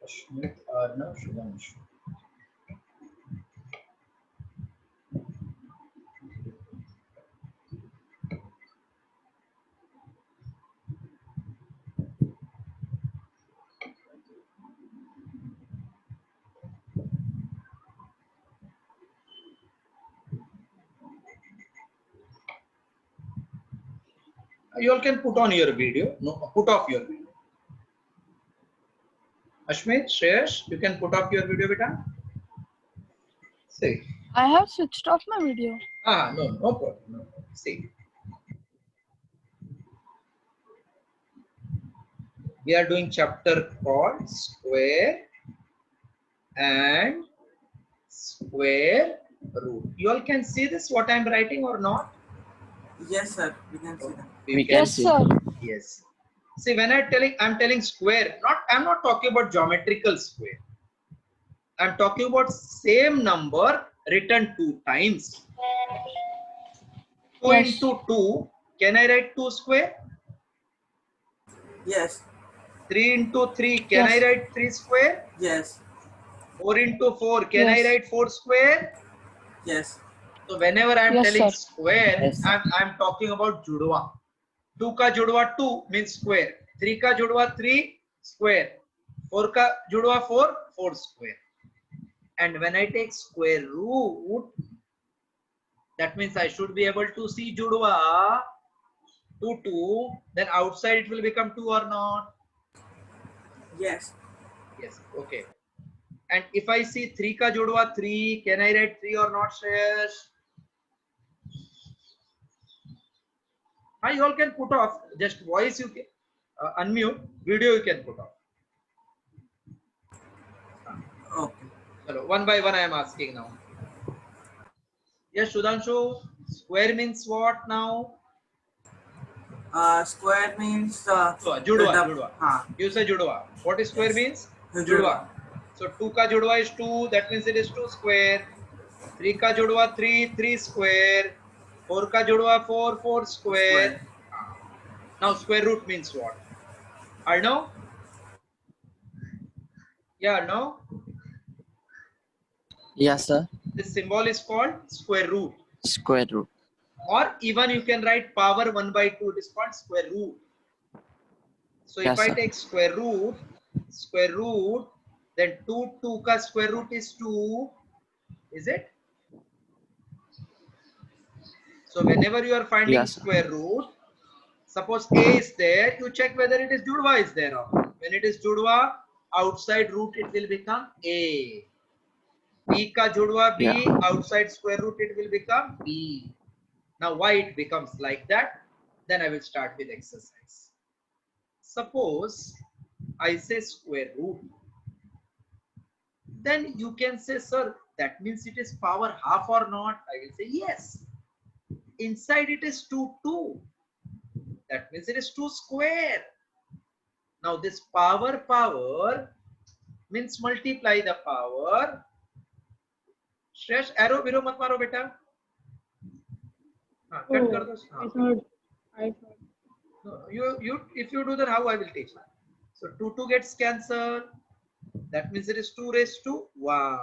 Ashmit, Arnav, Shubhanshu. You all can put on your video. No, put off your video. Ashmit, Shreyash, you can put off your video, beta. See. I have switched off my video. No problem. No problem. See. We are doing chapter called square and square root. You all can see this, what I am writing or not? Yes, sir. We can see that. We can Yes, see. sir. Yes. See, when I'm telling square, I'm not talking about geometrical square. I'm talking about same number written 2 times. 2 Yes. into 2, can I write 2 square? Yes. 3 into 3, can I Yes. write 3 square? Yes. 4 into 4, can I Yes. write 4 square? Yes. So whenever I am Yes, telling sir. square, Yes, sir. I'm talking about judwa. 2 ka judwa 2 means square. 3 ka judwa 3 square. 4 ka judwa 4 square. And when I take square root, that means I should be able to see judwa 2, then outside it will become 2 or not? Yes. Yes, okay. And if I see 3 ka judwa 3, can I write 3 or not, Shreyash? You all can put off, just voice you can unmute, video you can put off. Okay. Hello, one by one I am asking now. Yes, Sudhanshu, square means what now? Square means Judwa. You say judwa. What is square Yes. means? Judwa. So 2 ka judwa is 2, that means it is 2 square. 3 ka judwa 3 square. 4 ka judwa 4 square. Now square root means what? I know? Yeah, no? Yes, sir. This symbol is called square root. Square root. Or even you can write power 1 by 2. It is called square root. So Yes, if I sir. take square root, then 2 ka square root is 2. Is it? So whenever you are finding Yes, sir. square root, suppose A is there, you check whether it is judwa is there or not. When it is judwa, outside root it will become A. B ka judwa B, Yeah. outside square root it will become B. Now why it becomes like that? Then I will start with exercise. Suppose I say square root. Then you can say, sir, that means it is power half or not? I will say yes. Inside it is 2. That means it is 2 square. Now this power means multiply the power. Shresh, arrow biro mat maro beta. Cut kar do. I thought. No, you if you do then how I will teach. So 2 gets cancelled. That means it is 2 raised to 1.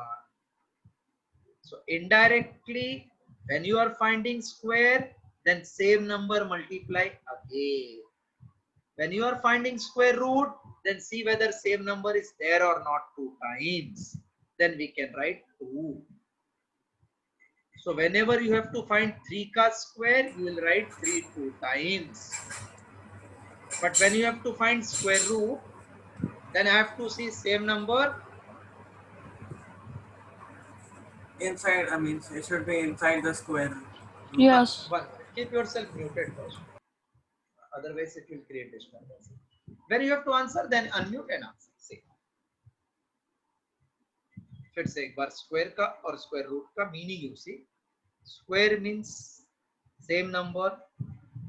So indirectly, when you are finding square, then same number multiply again. When you are finding square root, then see whether same number is there or not 2 times. Then we can write 2. So whenever you have to find 3 ka square, you will write 3 2 times. But when you have to find square root, then I have to see same number. Inside, I mean, it should be inside the square root. Yes. Keep yourself muted first. Otherwise, it will create disturbance. When you have to answer, then unmute and answer. See. फिर से एक बार square का और square root का meaning you see. Square means same number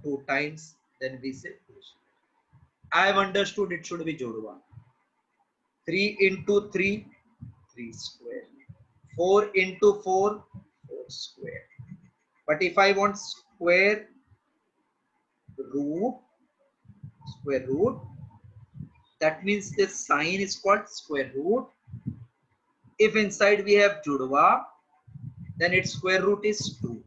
2 times. Then we say I have understood it should be jodwa. 3 into 3, 3 square. 4 into 4, 4 square. But if I want square root, That means this sign is called square root. If inside we have Judwa, then its square root is 2.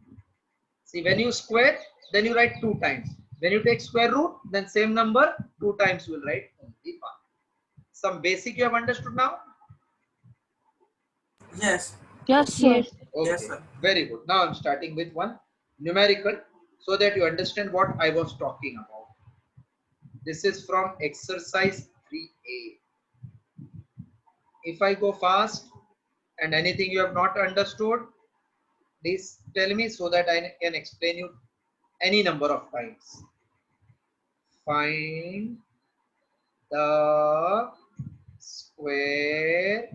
See, when you square, then you write 2 times. When you take square root, then same number 2 times you will write only 1. Some basic you have understood now? Yes. Yes, sir. Yes. Okay, Yes, sir. very good. Now I'm starting with one numerical so that you understand what I was talking about. This is from exercise 3A. If I go fast and anything you have not understood, please tell me so that I can explain you any number of times. Find the square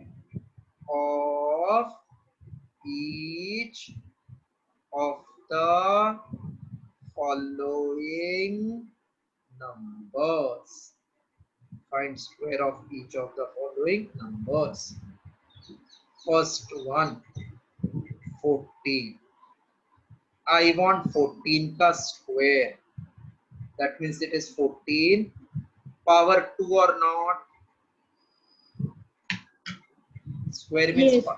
of each of the following numbers. Find square of each of the following numbers. First one, 14. I want 14 ka square. That means it is 14 power 2 or not? Square means Yes. 5.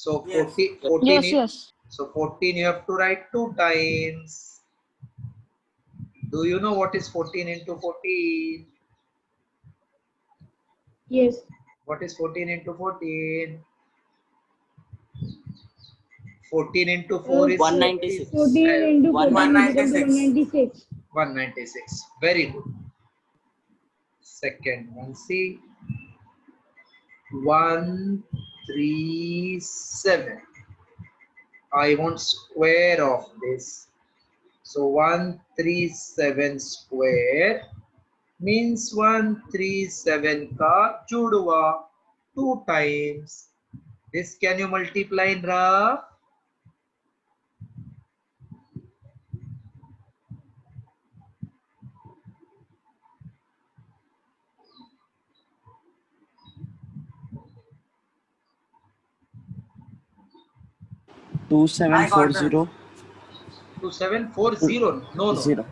So Yes. 14 Yes, is, yes. so 14 you have to write 2 times. Do you know what is 14 into 14? Yes. What is 14 into 14? 14 into 4 is 196. 14 into 14 196. is equal to 196. 196. Very good. Second one, see. 137. I want square of this. So 137 square means 137 ka judwa 2 times. This can you multiply in rough? I got that. 2740. No, no. No.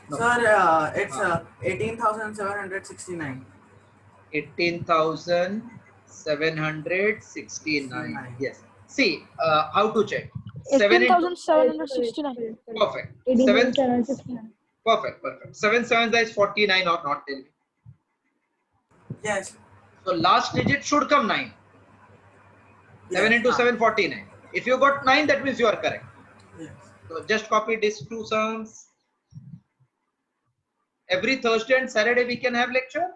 No. Sir, it's 18,769. 18,769. Yes. See, how to check? 7 into 18,769. perfect. 18,769. Perfect. 7 7 is 49 or not? Tell me. Yes. So last digit should come 9. 7 Yes. into 7, 49. If you got 9, that means you are correct. Yes. So just copy these two sums. Every Thursday and Saturday we can have lecture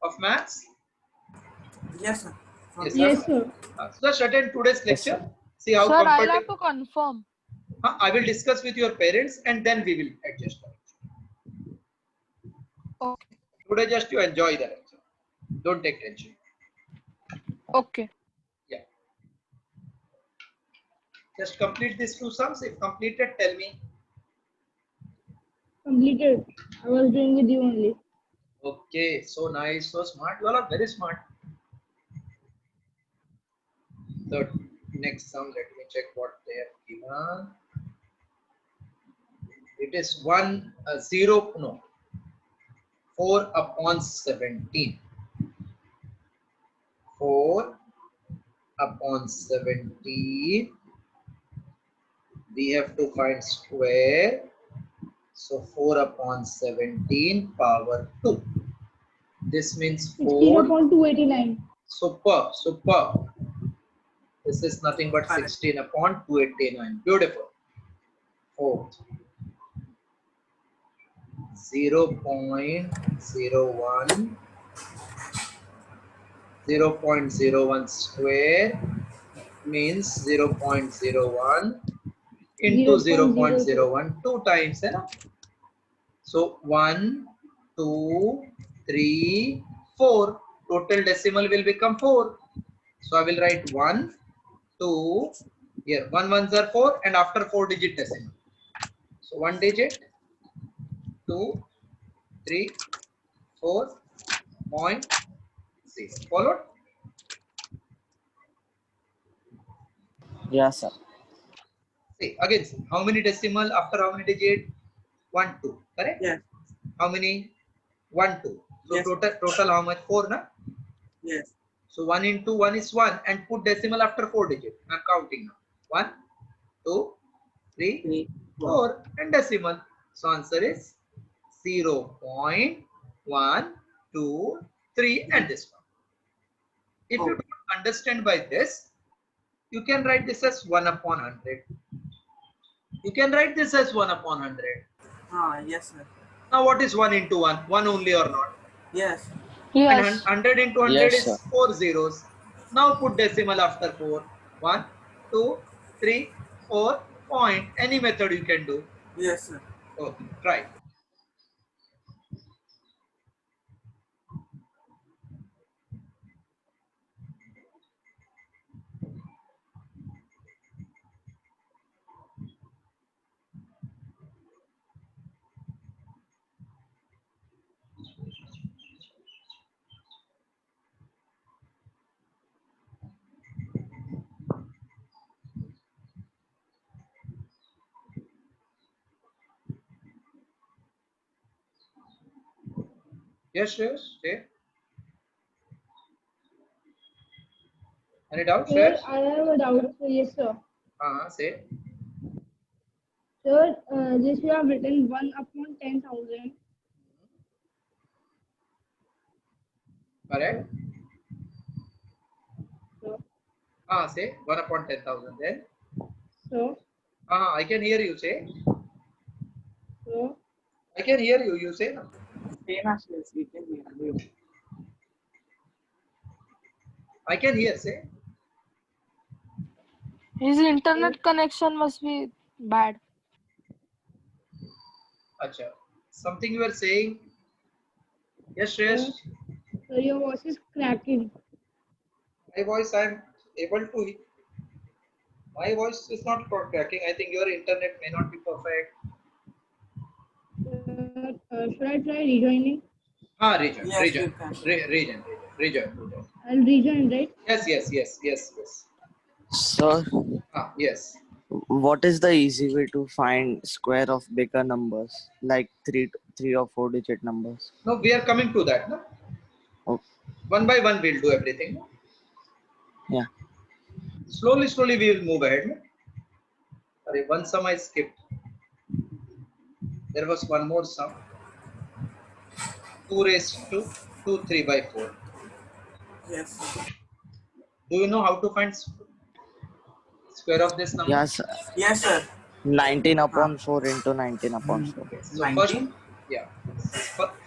of maths. Yes, sir. Yes, Yes, sir. So just attend today's lecture. See how Sir, I'll have comfortable. to confirm. I will discuss with your parents and then we will adjust. Okay. Today just you enjoy the lecture. Don't take tension. Okay. Yeah. Just complete these two sums. If completed, tell me. Completed. I was doing with you only. Okay, so nice, so smart. You all are very smart. The next sum, let me check what they have given. It is 4 upon 17. 4 upon 17. We have to find square. So 4 upon 17 power 2. This means 16 4. upon 289. Superb. This is nothing but 16 upon 289. Beautiful. Fourth. 0.01. 0.01 square means 0.01 into 0.01 2 times. So 1, 2, 3, 4. Total decimal will become 4. So I will write 1, 2, here 1 ones are 4 and after 4 digit decimal. So 1 digit, 2, 3, 4.0. Followed? Yes, sir. See, again, how many decimal after how many digit? 1, 2. Correct? Yes. How many? 1, 2. So Yes. total how much? 4, na? Yes. So 1 into 1 is 1 and put decimal after 4 digits. I'm counting now. 1, 2, 3, 3, 4. 4 and decimal. So answer is 0.123 and this one. If you Okay. don't understand by this, you can write this as 1 upon 100. You can write this as 1 upon 100. Yes, sir. Now what is 1 into 1? 1 only or not? Yes. And Yes. 100 into 100 Yes, sir. is 4 zeros. Now put decimal after 4. 1, 2, 3, 4, point. Any method you can do. Yes, sir. Okay, try. Yes, yes, say. Any doubt, Sir, Shreyas? I have a doubt. Yes, sir. Say. Sir, this you have written 1 upon 10,000. Correct. So, Say 1 upon 10,000 then. so, I can hear you say. so. I can hear you. You say no. Same as this. We can hear. I can hear say. His internet connection must be bad. Acha. Something you are saying. Yes, Shreyas. Sir, your voice is cracking. My voice I am able to hear. My voice is not cracking. I think your internet may not be perfect. Should I try rejoining? Region. Yes, you can. Region. I'll rejoin, right? Yes. Sir, Yes. what is the easy way to find square of bigger numbers, like three or four digit numbers? No, we are coming to that. No? Oh, One by one, we'll do everything. No? yeah. Slowly, we will move ahead. No? Sorry, one sum I skipped. There was one more sum. 2 raised to 2, 3 by 4. Yes, sir. Do you know how to find square of this number? Yes, Yes, sir. 19 upon 4 into 19 upon 4. Okay. So first, 19. yeah.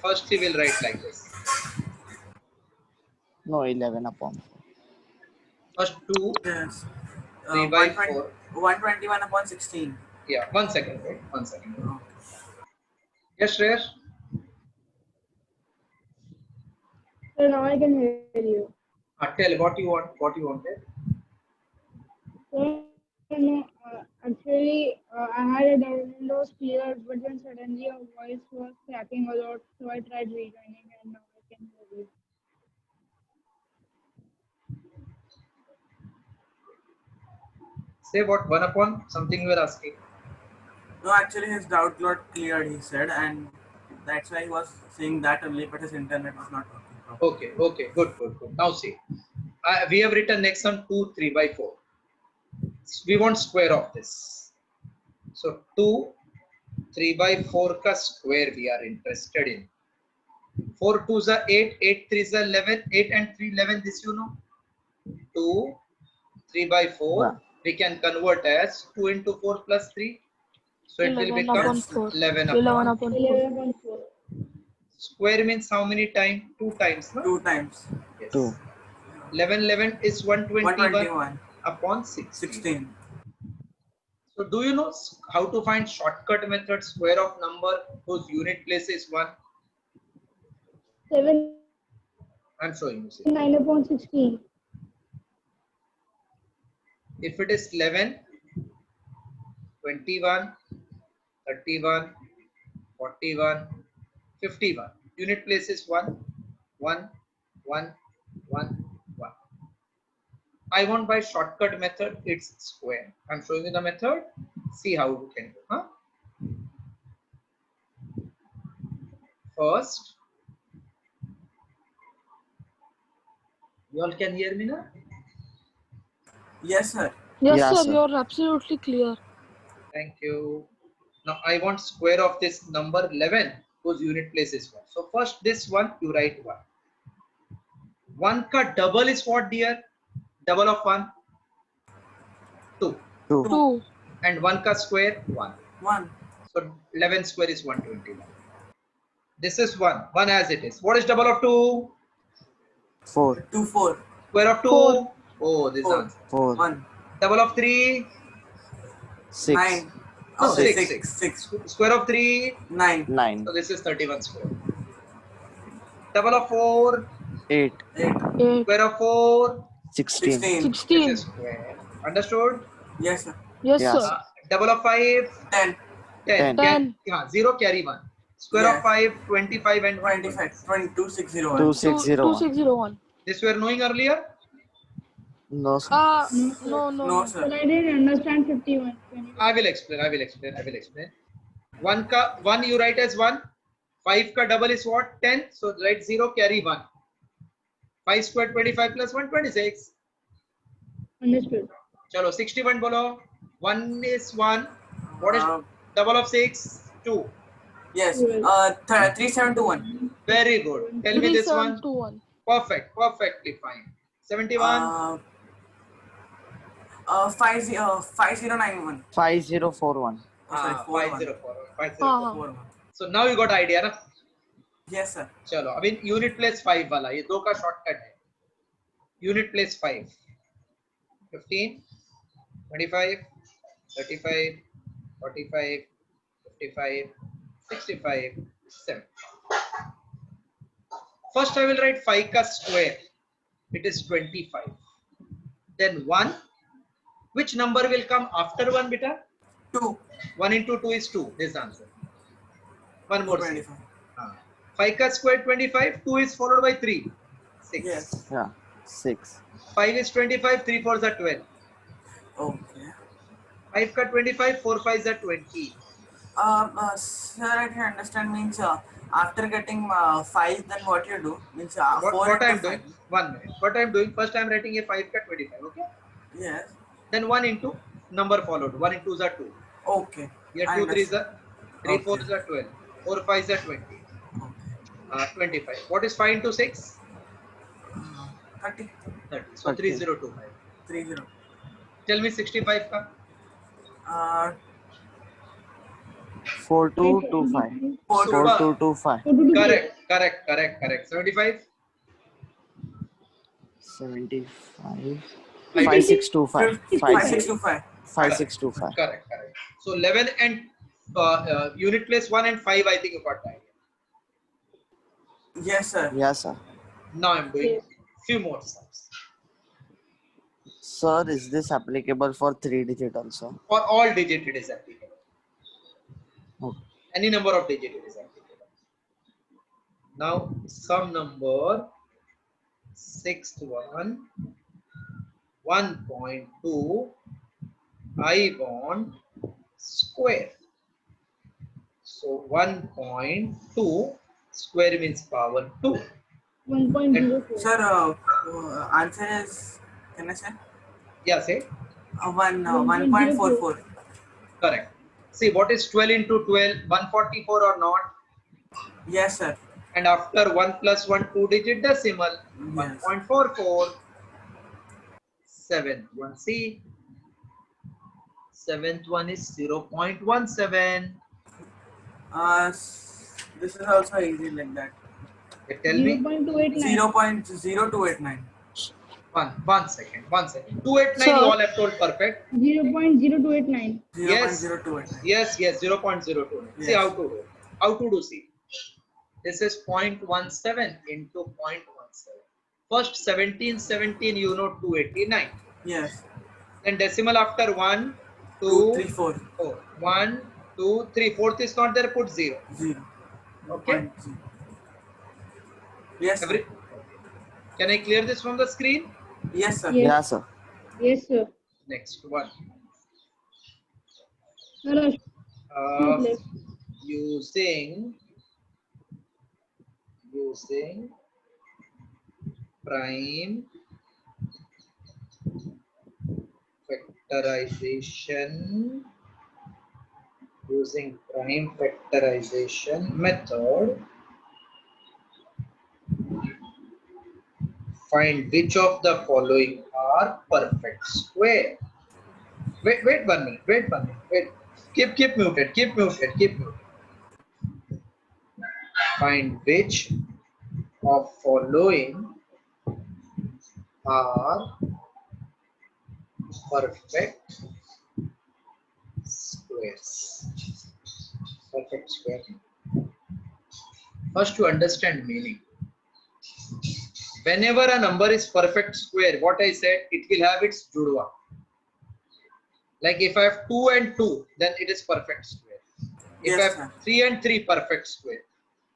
First we will write like this. No, 11 upon 4. First 2, Yes. 3 by 4. 121 upon 16. Yeah, 1 second, right? 1 second. Okay. Yes, Shreyas? So now I can hear you. Tell what you want. What you wanted. So, no, actually, I had a download was clear, but then suddenly your voice was cracking a lot, so I tried rejoining and now I can hear you. Say what 1 upon something you were asking. No, actually, his doubt got cleared, he said, and that's why he was saying that only, but his internet was not working properly. Okay. Good. Now see. We have written next one 2, 3 by 4. We want square of this. So 2, 3 by 4 ka square we are interested in. 4 2s are 8, 8 3s are 11, 8 and 3 11. This you know. 2, 3 by 4. Yeah. We can convert as 2 into 4 plus 3. So it will 11 become upon 4. 11 11 upon. upon 4. 11.4. Square means how many times? 2 times, no? 2 times. Yes. 2. 11 is 121 121. upon 16. 16. So do you know how to find shortcut method square of number whose unit place is 1? 7, I'm showing you. See. 9 upon 16. If it is 11, 21, 31, 41, 51. Unit place is 1, 1, 1, 1, 1. I want by shortcut method, it's square. I'm showing you the method. See how you can do. Huh? First, You all can hear me now? Yes, sir. Yes, Yeah, sir. sir. You're absolutely clear. Thank you. Now I want square of this number 11 whose unit place is 1. So first this one you write 1. 1 ka double is what, dear? Double of 1? 2. 2. 2. And 1 ka square? 1. 1. So 11 square is 121. This is 1. 1 as it is. What is double of 2? 4. 2, 4. Square of 2? 4. Oh, this 4. answer. 4. 1. Double of 3? 6. 9. No, Oh, sorry, 6. 6. Square of 3? 9. 9. So this is 31 square. Double of 4? 8. 8. 8. Square of 4? 16. 16. This 16. is square. Understood? Yes, sir. Yes, Yeah, sir. sir. Double of 5? 10. 10. 10. 0 carry 1. Square of Yes. 5? 25 and 25. 22, 601. 2601. 2601. This we are knowing earlier? No, sir. No, sir. No, no, No, no. sir. But I didn't understand 51. Can you? I will explain. 1 you write as 1. 5 ka double is what? 10. So write 0 carry 1. 5 square 25 plus 1 26. Understood. Chalo 61 bolo. 1 is 1. What is Uh, double of 6? 2. Yes. 3721. Very good. Tell me this one. 3721. Perfect. Perfectly fine. 71. 5091. 5041. Sorry, 504. 41. So now you got idea na? Yes, sir. चलो अभी unit place 5 वाला ये 2 का shortcut है unit place 5 15 25 35 45 55 65 7 first I will write 5 ka square it is 25 then 1 which number will come after 1 beta 2. 1 into 2 is 2 this answer one more 25. 5 ka square 25 2 is followed by 3 6 Yes. Yeah. 6. 5 is 25 3 4s are 12 Okay. 5 ka 25 4 5s are 20 Sir, I can understand means after getting 5, then what you do? Means 4 what into I am 5. doing 1 minute what I am doing first I am writing a 5 ka 25 okay Yes. then 1 into number followed 1 into 2s are 2 Okay. here I 2 3s understand. are 3 Okay. 4s are 12 4 5s are 20 Okay. 25 what is 5 into 6 30. 30 so 30. 3025 30. tell me 65 ka 4225. 4225. 4225. correct 75 75. I 5625. 5625. 5625. correct so 11 and unit place 1 and 5 I think you got the idea Yes, sir. Yes, sir. now I'm doing few more steps Sir, is this applicable for 3-digit also? for all digit it is applicable Okay. any number of digit it is applicable now some number 6 1 1.2 I want square so 1.2 square means power 2 1.04. Sir, answer is, can I say? yeah say 1.44. correct see what is 12 into 12 144 or not Yes, sir. and after 1 plus 1 2 digit decimal Yes. 1.44 7 1 c seventh one is 0.17 This is also easy like that. you tell me 0.289. 0.0289. one second 289 Sir. you all have told perfect 0.0289. Yes. 0.0289. yes 0.02 see Yes. how to do see this is 0.17 into 0.17 first 17 you know 289 Yes. then decimal after 1 2 2, 3, 4. 4 1 2 3 fourth is not there put 0 0. Okay. 0.0. Yes, sir. Can I clear this from the screen Yes, sir. Yes. Yeah, sir. Yes, sir. next one Hello. Left. using prime factorization using prime factorization method, find which of the following are perfect square. Wait 1 minute, wait 1 minute, wait. Keep muted, keep muted, keep muted. Find which of following are perfect squares. Perfect square. First, to understand meaning. Whenever a number is perfect square, what I said, it will have its judwa. Like if I have 2 and 2, then it is perfect square. If I Yes, have sir. 3 and 3, perfect square.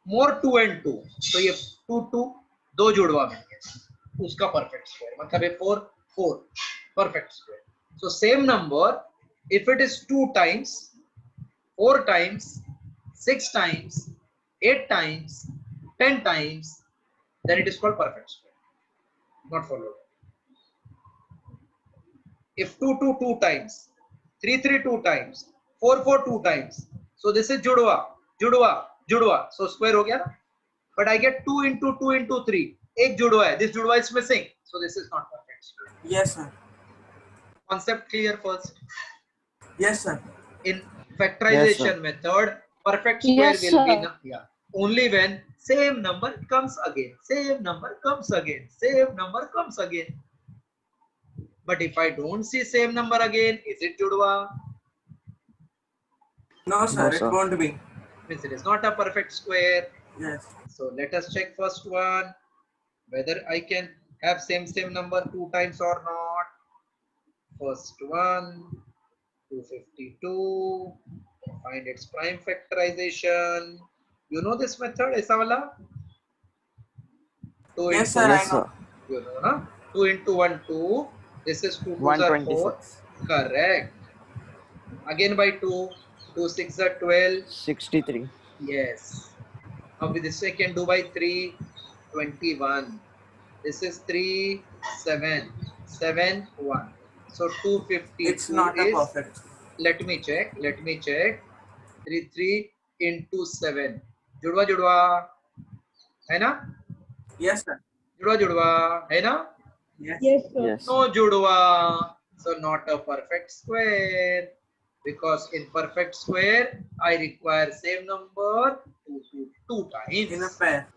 More 2 and 2. So ये 2 2 दो जुड़वा बन गया, उसका perfect square. मतलब ये 4 4 perfect square. So same number, if it is 2 times, 4 times, 6 times, 8 times, 10 times, then it is called perfect square. Not followed. If 2 2 2 times, 3 3 2 times, 4 4 2 times, so this is judwa, judwa, judwa. So square हो गया ना? But I get 2 into 2 into 3. एक जुड़वा है. This जुड़वा is missing. So this is not perfect square. Yes, sir. Concept clear first. Yes, sir. In factorization method, perfect square Yes, will be sir. only when same number comes again, same number comes again, same number comes again. But if I don't see same number again, is it judwa? No, sir. It sir. won't be. Means it is not a perfect square. Yes. So let us check first one, whether I can have same number 2 times or not. First one, 252. Find its prime factorization. You know this method, aisa wala? 2 Yes, into sir. Yes, I know. sir. you know, na? 2 into 1 2. This is 2 2s are 4. 126. Correct. Again by 2. 2 6 are 12. 63. Yes. Now with this I can do by 3, 21. This is 3, 7, 7, 1. So 252 It's not a is, perfect. let me check. 3, 3 into 7. जुड़वा जुड़वा है ना? Yes, sir. जुड़वा जुड़वा है ना? Yes. Yes, sir. Yes. No judwa. So not a perfect square. Because in perfect square, I require same number 2 times. In a pair.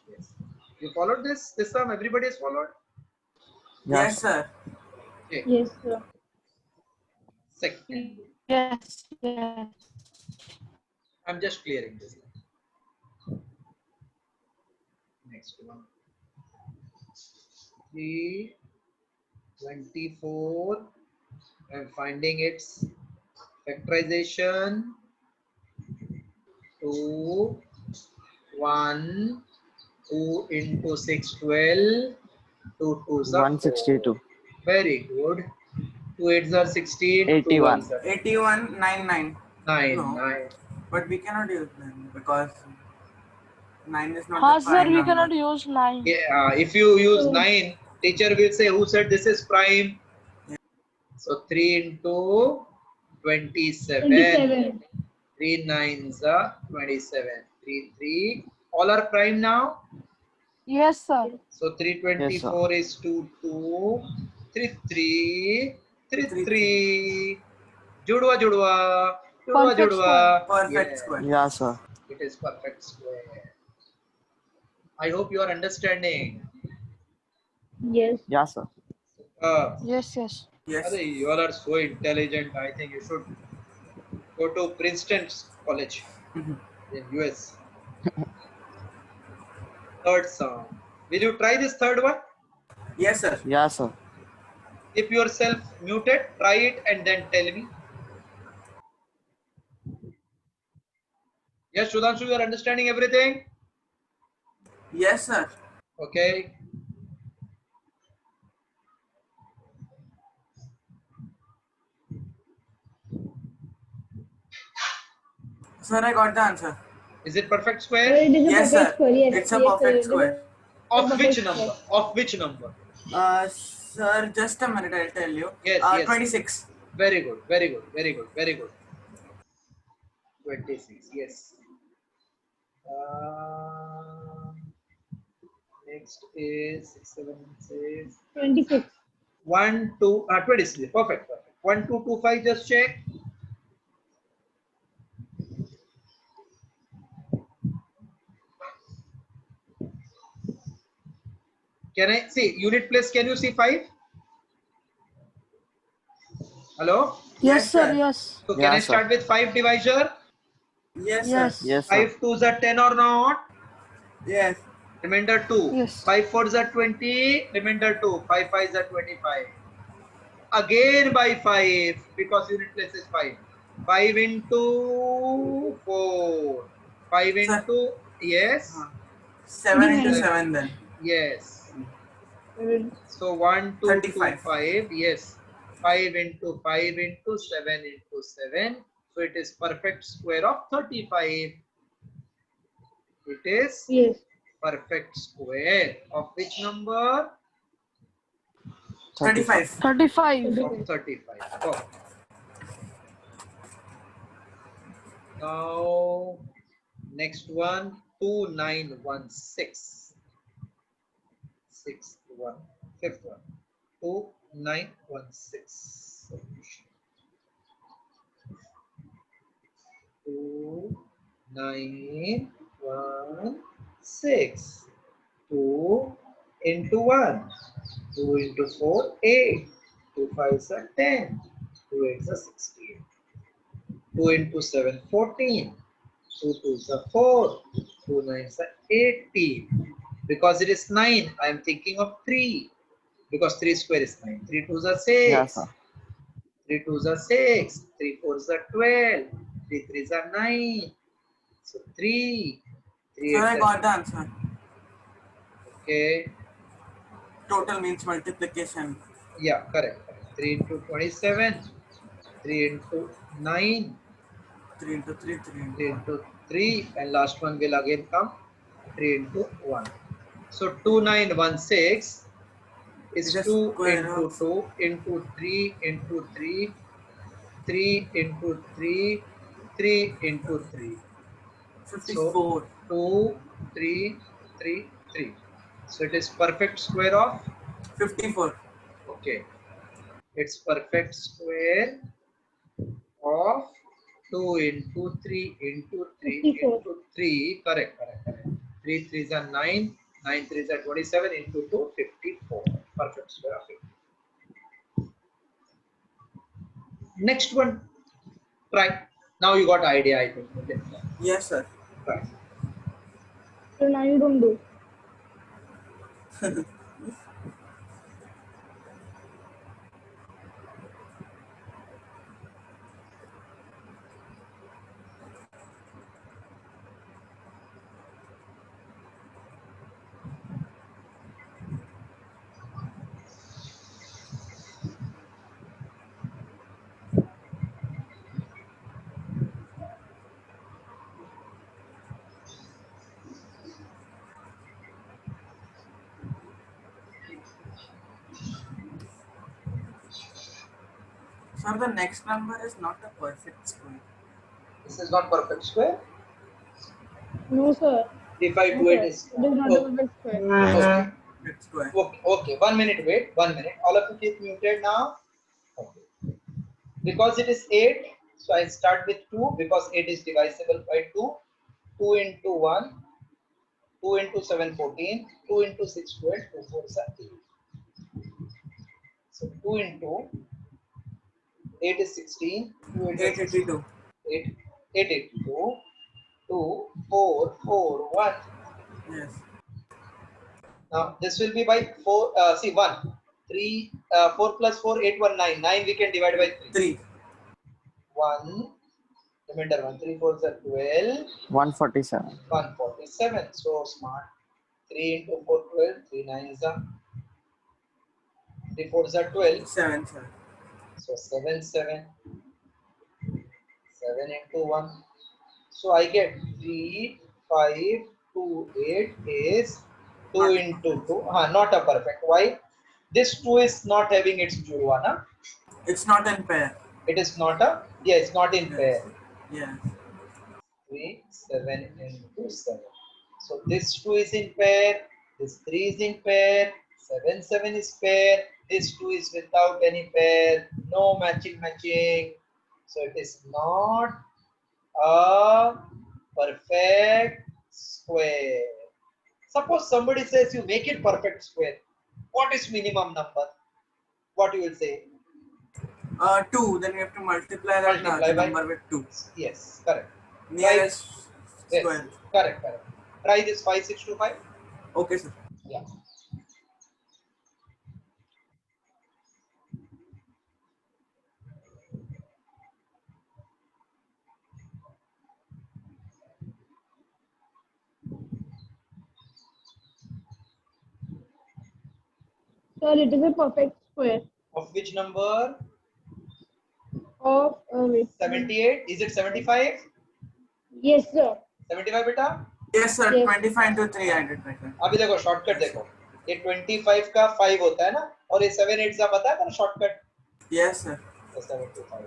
Yes. You followed this? This time everybody has followed? Yes, sir. Okay. Yes, sir. Second. Yes, yes. I'm just clearing this. Next one. 3, 24. I'm finding its factorization. 2, 1, 2 into 6, 12. 2 2s are 162. 4. Very good. 2 8s are 16. 81. 2 1s are 8199. 9. No. 9. But we cannot use 9 because 9 is not हाँ a sir, prime we number. cannot use 9. Yeah, if you use 9, teacher will say, who said this is prime? So 3 into 27. 27. 3 9s are 27. 3 3. All are prime now. Yes, sir. So 324 is 2 2. 3 3. 3 3. Judwa judwa. Judwa Perfect judwa. Perfect Yes, square. Yeah, sir. it is perfect square. I hope you are understanding. Yes. Yeah, sir. Yes, yes. Yes. Arey, you all are so intelligent. I think you should go to Princeton College in US. Third song. Will you try this third one? Yes, sir. Yeah, sir. Keep yourself muted. Try it and then tell me. Yes, Sudhanshu, you are understanding everything? Yes, sir. Okay. Sir, I got the answer. Is it perfect Sir, square? it is a Yes, perfect sir. square. Yes. It's a Yes, sir, perfect it is a square. Of perfect which square. number? Of which number? Sir, just a minute, I'll tell you. Yes, yes. 26. Very good, very good, very good, very good. 26, yes. Next is 6, 7, 6. 26. 1, 2, 26. Perfect, perfect. 1, 2, 2, 5, just check. Can I see unit place? Can you see 5? Hello? Yes, sir. sir. Yes. So can Yeah, I sir. start with 5 divisor? Yes, sir. Yes. Yes, sir. 5 2s are 10 or not? Yes. Remainder 2. Yes. 5 4s are 20. Remainder 2. 5 5s are 25. Again by 5 because unit place is 5. 5 into 4. 5 Sir. into, yes, 7 into 29. 7 then. yes. 7. So 1 2 2 35. 5, yes. 5 into 5 into 7 into 7. So it is perfect square of 35. It is Yes. perfect square of which number? 35. 35. Of 35. Oh. Now next one, 2916. Sixth one, fifth one, 2916. Solution. 2916. 2 into 1. 2 into 4, 8. 2 5s are 10. 2 8s are 16. 2 into 7, 14. 2 2s are 4. 2 9s are 18. Because it is 9, I am thinking of 3. Because 3 square is 9. 3 2s are 6. Yeah, sir. 3 2s are 6. 3 4s are 12. 3 3s are 9. So 3. 3 Sir, 8s I are got the answer. okay. Total means multiplication. Yeah, correct. 3 into 27. 3 into 9. 3 into 3, 3 into 3 1. into 3. And last one will again come 3 into 1. So 2916 It is is 2 square into of 2 into 3 into 3. 3 into 3. 3 into 3. So 54. 2, 3, 3, 3. So it is perfect square of, 54. okay, it's perfect square of 2 into 3 into 3 54. into 3. Correct, correct, correct. 3 3s are 9. 9 3s are 27 into 2, 54. Perfect square of it. Next one, try. Now you got idea, I think. Okay, Yes, sir. try. So now you don't do. Sir, the next number is not a perfect square. This is not perfect square. No, sir. If I No, do it, sir. is It is not a perfect square. okay. Perfect square. Okay, okay. 1 minute, wait. 1 minute. All of you keep muted now. Okay. Because it is 8, so I start with 2 because 8 is divisible by 2. 2 into 1, 2 into 7, 14. 2 into 6, 12. 2 4 is 8. So 2 into 8 is 16. 2 into 16. 882. 8, 882. 2, 4, 4, 1. Yes. Now this will be by 4, see 1, 3, 4 plus 4, 8, 1, 9. 9 we can divide by 3. 3. 1, remainder 1, 3 4s are 12, 147. 147. So smart. 3 into 4, 12, 3 9s are, 3 4s are 12. 7, sir. So 7, 7, 7 into 1. So I get 3, 5, 2, 8 is 2 Not into 2. Not a perfect. Why? This 2 is not having its Jurwana. It's not in pair. It is not a, yeah, it's not in pair. Yes. 3, 7 into 7. So this 2 is in pair, this 3 is in pair, 7, 7 is pair, this 2 is without any pair, no matching. So it is not a perfect square. Suppose somebody says you make it perfect square. What is minimum number? What you will say? 2. Then we have to multiply that Multiply by number with 2. Yes, correct. Nearest Yes, square. correct. Try this 5, 6 to 5. Okay, sir. Yeah. Sir, it is a perfect square Of which number? of wait. 78. Is it 75? Yes, sir. 75 बेटा? Yes, sir. Yes. 25 into 3 I did right. अभी देखो shortcut देखो. ये 25 का 5 होता है ना, और ये 7 8 का पता है ना शॉर्टकट? Yes, sir. तो 75.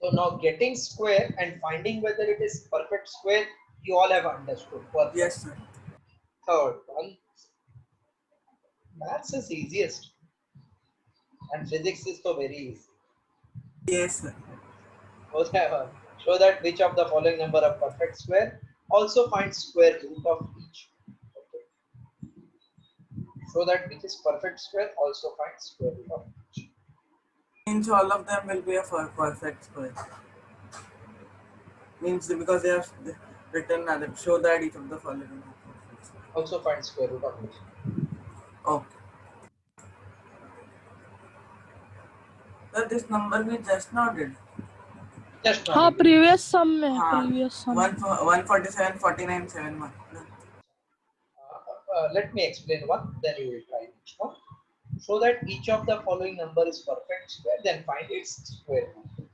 So now getting square and finding whether it is perfect square, you all have understood. Perfect. Yes, sir. Third one. Maths is easiest. And physics is so very easy. Yes, sir. Show that which of the following number are perfect square. Also find square root of each. Okay. Show that which is perfect square. Also find square root of each. Means all of them will be a perfect square. Means because they have written show that each of the following are perfect square. Also find square root of each. Okay. So this number we just now did. Just now. हाँ previous sum में हाँ, previous sum 147, 49, 71. Let me explain one, then you will try each one. So that each of the following number is perfect square, then find its square root.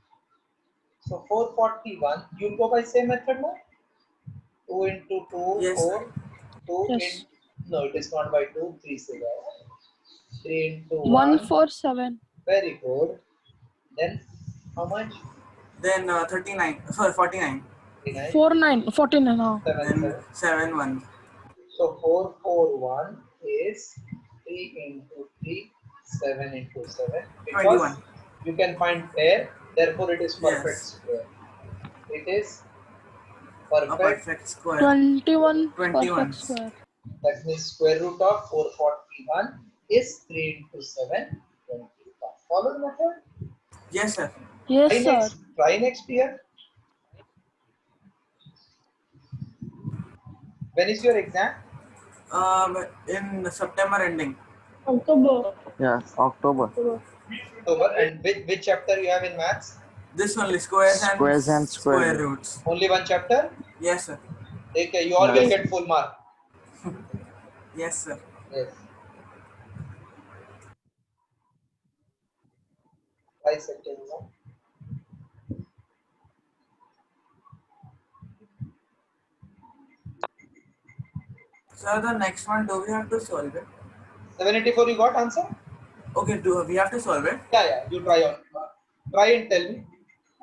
So 441, you'll go by same method now? 2 into 2, Yes, 4. sir. 2 Yes. in, no, it is not by 2, 3 से जाएगा. 3 into 147 Very good. Then how much? Then 39, sorry 49. 39. 49 49 हाँ 7, Then 7. 71. So 441 is 3 into 3, 7 into 7. Because 21. you can find pair, therefore it is perfect Yes. square. It is A perfect. perfect square. 21 21. perfect square That means square root of 441 is 3 into 7, 21. Follow the method? Yes, sir. yes Try sir next. Try next year. When is your exam? In September ending. October. Yeah, October. October. And which chapter you have in maths? This only squares and Square roots. Only one chapter? Yes, sir. Okay, you all will Yes. get full mark. Yes, sir. Yes. 5 seconds now. So the next one, do we have to solve it? 784 you got answer? Okay, do we have to solve it? Yeah, you try on. Try and tell me.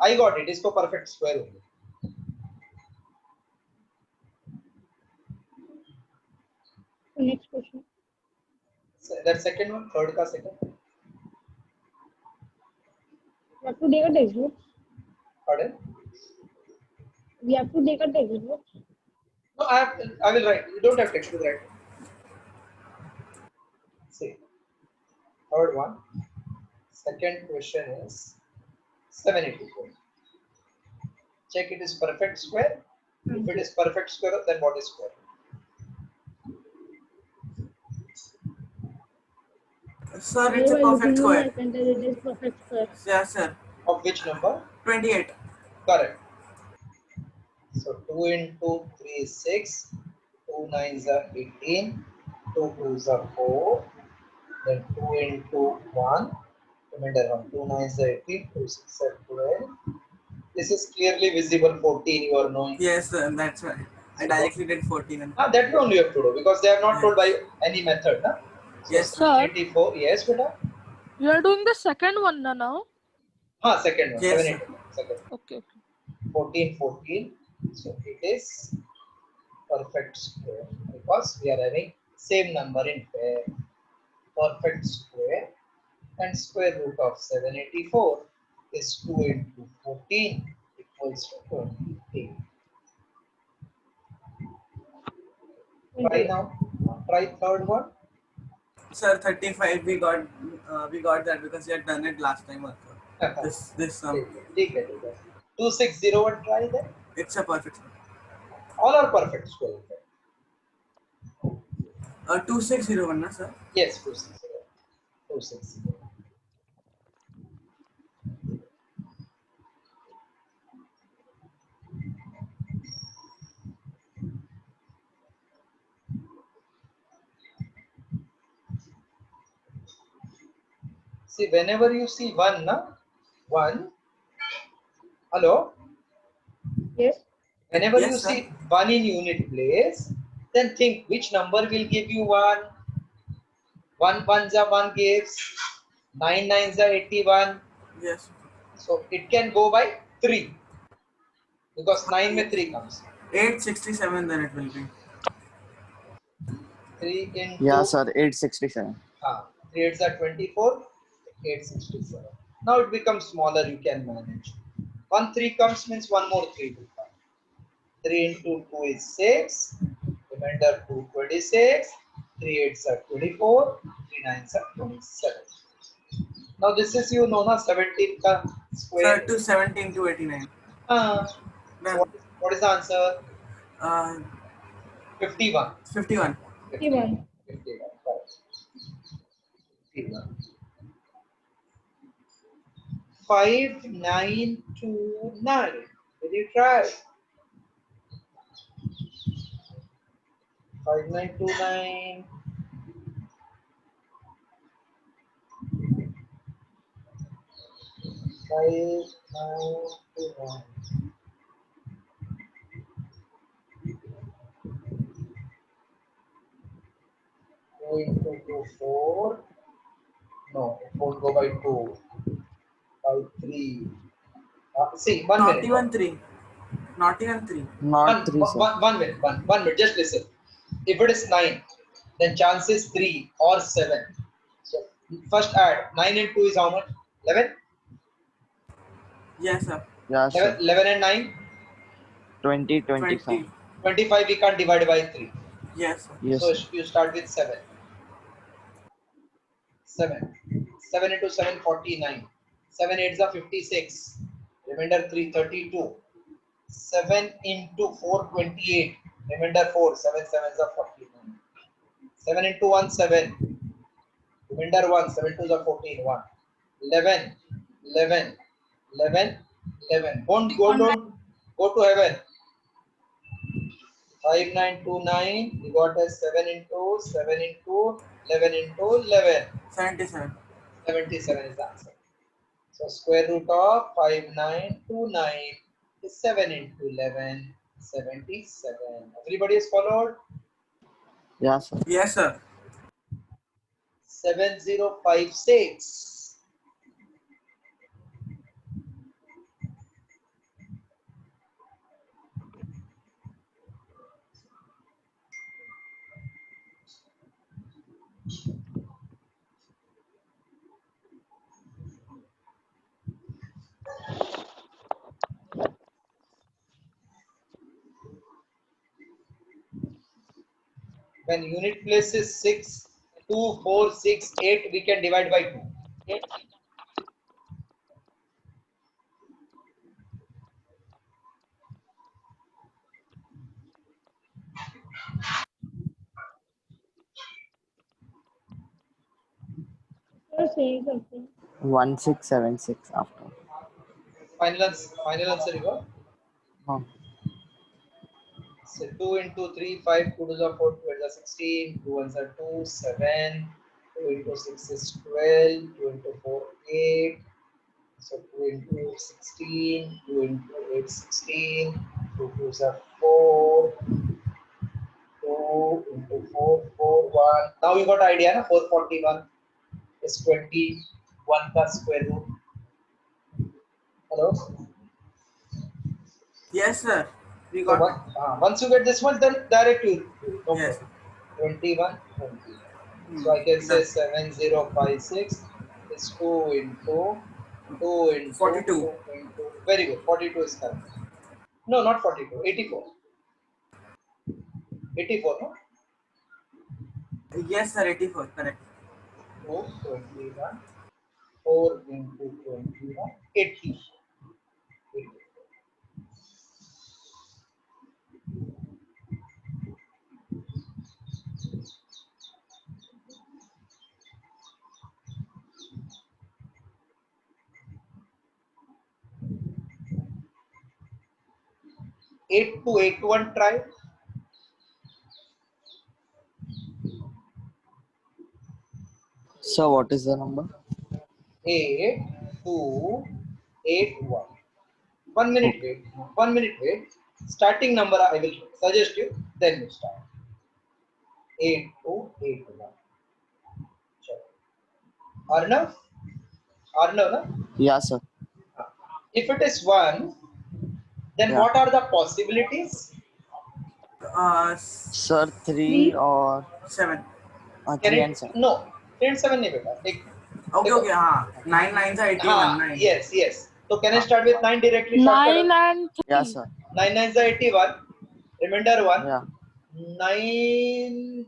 I got it. It's perfect square only. Next question. That second one, third ka second. We have to take a textbook. Pardon? We have to take a textbook. No, I will write. You don't have textbook, right? See. Third one. Second question is 784. Check it is perfect square. If it is perfect square, then what is square? Sir, it's a Whenever you perfect know, I square. can tell it is perfect square. Yes, sir. Of which number? 28. Correct. So 2 into 3 is 6. 2 9s are 18. 2 2s are 4. Then 2 into 1. Remember 1. 2 9s are 18. 2 6 are 12. This is clearly visible 14. You are knowing. Yes, sir. That's right. I directly did 14. That only you have to do because they are not told by any method. Yes, sir. Sir, 84. Yes, beta. you are doing the second one now. Second one. Yes, 782. Second. Okay. 14, 14. So it is perfect square because we are having same number in pair. Perfect square, and square root of 784 is 2 into 14 equals to 28. Try now. Try third one. Sir, 35 we got that because we had done it last time also. This sum. ठीक है. 2601 try that. It's a perfect sum. All are perfect square. 2601, na sir? Yes, 260. 260. See, whenever you see one, one. Hello. Yes. Whenever Yes, you sir. see one in unit place, then think which number will give you one. One ones are one gives. 9 nines are 81. Yes. So it can go by 3 because 9 में 3 comes. 867 then it will be. 3 into Yeah, sir. 867. 3 8s are 24. 867. Now it becomes smaller. You can manage. 1 3 comes means one more 3 will come. 3 into 2 is 6. Remainder 2 26. 3 8s are 24. 3 9s are 27. Now this is you know na 17 ka square. Sir, to 17 to 89. So what is the answer? Uh, 51. 51. 51. 51. Correct. 51. 5929. Did you try? 5929. Five, 9, 2 into 2, 4. No, it won't go by 2. By 3. See, 1 Not minute. even 3. Not even 3. Not 3, sir. 1 minute. 1 minute. Just listen. If it is 9, then chance is 3 or 7. So first add 9 and 2 is how much? 11? Yes, sir. Yeah, sir. 11 and 9? 20, 25. 20. 25 we can't divide by 3. Yes, sir. Yes, So sir. you start with 7. 7. 7 into 7, 49. 7 8s are 56. Remainder 3, 32. 7 into 4, 28. Remainder 4, 7 7s are 49. 7 into 1, 7. Remainder 1, 7 2s are 14, 1. 11, 11, 11, 11. Don't go to heaven. 5929, we got a 7 into 7 into 11 into 11. 77. 77 is the answer. So square root of 5929 is 7 into 11, 77. Everybody is followed? Yeah, sir. Yes, sir. 7056. When unit place is 6, 2, 4, 6, 8, we can divide by 2. Okay? Sir, saying something. 1676 after. Final answer you got? Oh. So 2 into 3, 5, 2 to the 4, 2 is 16, 2 ones are 2, 7, 2 into 6 is 12, 2 into 4, 8. So 2 into 16, 2 into 8, 16, 2 twos are 4, 2, into 441. Now you got idea, na? 441 is 21 ka square root. Hello? Yes, sir. We So got it. once you get this one, then directly no Yes. problem. 21, 20. So I can say 7056 is 2 into 2 into 42. 2 into. Very good. 42 is correct. No, not 42. 84. 84, no? Yes, sir. 84. Correct. 21. 4 into 21. 80. 8281 try. So what is the number? 8281. 1 minute wait. 1 minute wait. Starting number I will suggest you. Then you start. 8281. Arnav? Arnav, na? Yeah, sir. If it is 1, then Yeah. what are the possibilities? Sir, 3 or 7. 3 and 7. No, 3 and 7 नहीं बेटा. Okay, okay. 9 9s are 81. 9. Yes, yes. So can I start with 9 directly? 9 and 3. Yeah, sir. 9 9s are 81. Remainder 1. Yeah. 9.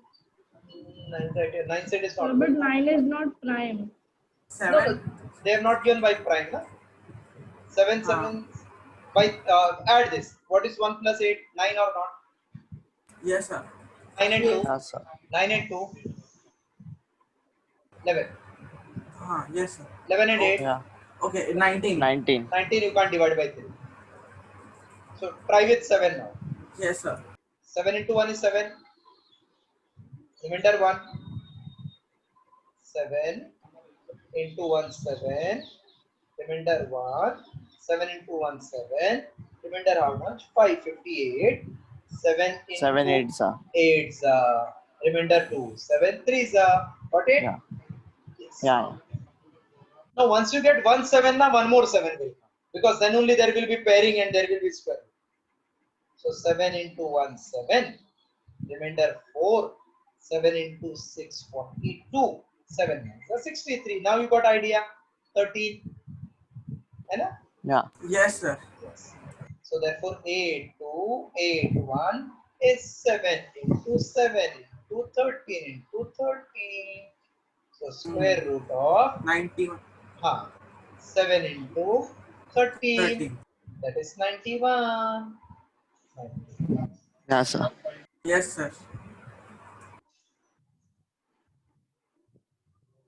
9 set is Sir, not. but 9 is not prime. 7. No, they have not given by prime. Na? 7 7 by add this. What is 1 plus 8? 9 or not? Yes, sir. 9 and 2. Yeah, sir. 9 and 2. 11. Yes, sir. 11 and 8. Yeah. Okay, 19. 19. 19 you can't divide by 3. So try with 7 now. Yes, sir. 7 into 1 is 7. Remainder 1. 7 into 1 7. Remainder 1. 7 into 1 7. Remainder how much? 558. 7 into 7 8, sir. 8 remainder 2. 7 3 got it? Yeah. Yes. Yeah. Now once you get 1 7 now one more 7 will come. Because then only there will be pairing and there will be square. So 7 into 1 7. Remainder 4. 7 into 6 42. 7 9 63. Now you got idea. 13. Right? Yeah. Yes, sir. Yes. So therefore 8 2 8 1 is 7 into 7 into 13 into 13. So square root of 91. 7 into 13. 13. That is 91. 91. Yeah, sir. Yes, sir.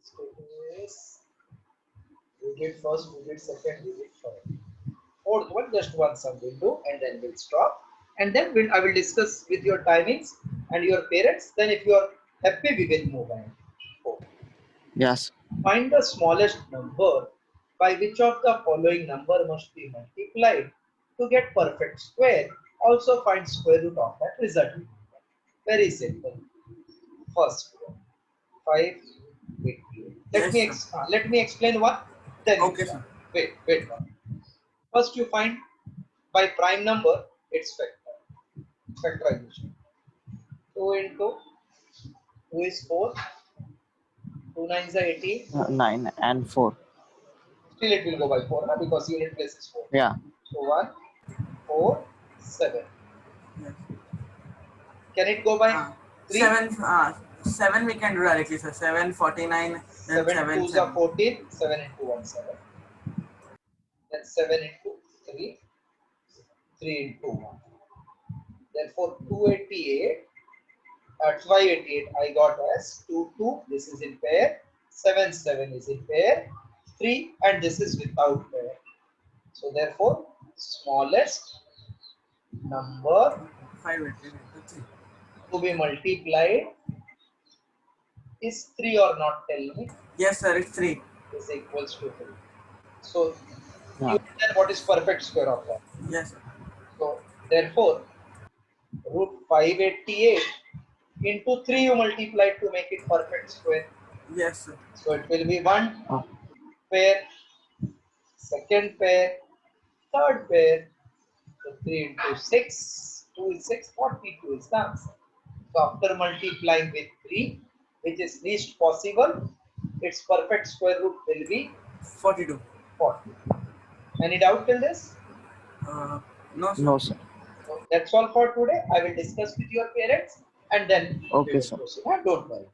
So this we did first, we did second, we did third. Fourth one, just one sum we'll do and then we'll stop. And then I will discuss with your timings and your parents. Then if you are happy, we will move on. Yes. Find the smallest number by which of the following number must be multiplied to get perfect square. Also find square root of that resulting number. Very simple. First one, 5 88. Let me explain one. Then Okay, sir. wait. First you find by prime number its factor. Factorization. 2 into 2 is 4. 2 9s are 18. 9 and 4. Still it will go by 4 because unit place is 4. Yeah. So 1, 4, 7. Yes. Can it go by 3? 7 we can do directly, sir. 7 49. Then 7 7 2s are 14. 7 into 1 7. Then 7 into 3. 3 into 1. Therefore 288. 588 I got as 2 2. This is in pair. 7 7 is in pair. 3 and this is without pair. So therefore smallest number 588. to be multiplied is 3 or not, tell me. Yes, sir. It's 3. Is equals to 3. So Yeah. you then what is perfect square of that? Yes, sir. So therefore root 588 Into 3 you multiply to make it perfect square. Yes, sir. So it will be 1 Oh. pair, second pair, third pair. So 3 into 6, 2 is 6, 42 is the answer. So after multiplying with 3, which is least possible, its perfect square root will be 42. 40. Any doubt till this? No, sir. No, sir. So that's all for today. I will discuss with your parents and then Okay, we will sir. proceed. Don't worry.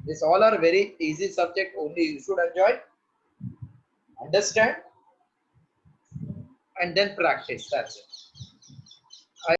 These all are very easy subject. Only you should enjoy, understand, and then practice. That's it.